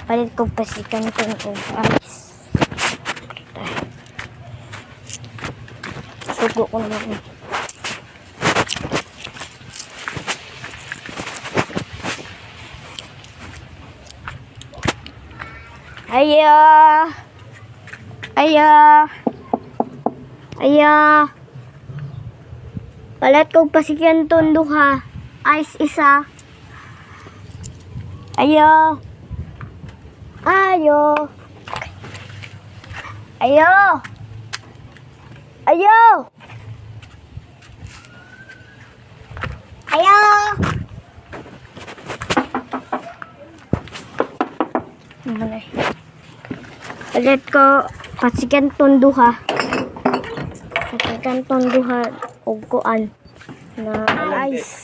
Palit ko pa si Kanton o ice. Sugo ko naman. Aya! Aya! Aya! Palit ko pa si Kanton duha. Ice isa. Ayo. Ayo. Ayo. Ayo. Ayo. Palit ko pasikan tunduha. Pasikan tunduha og kuan na ice.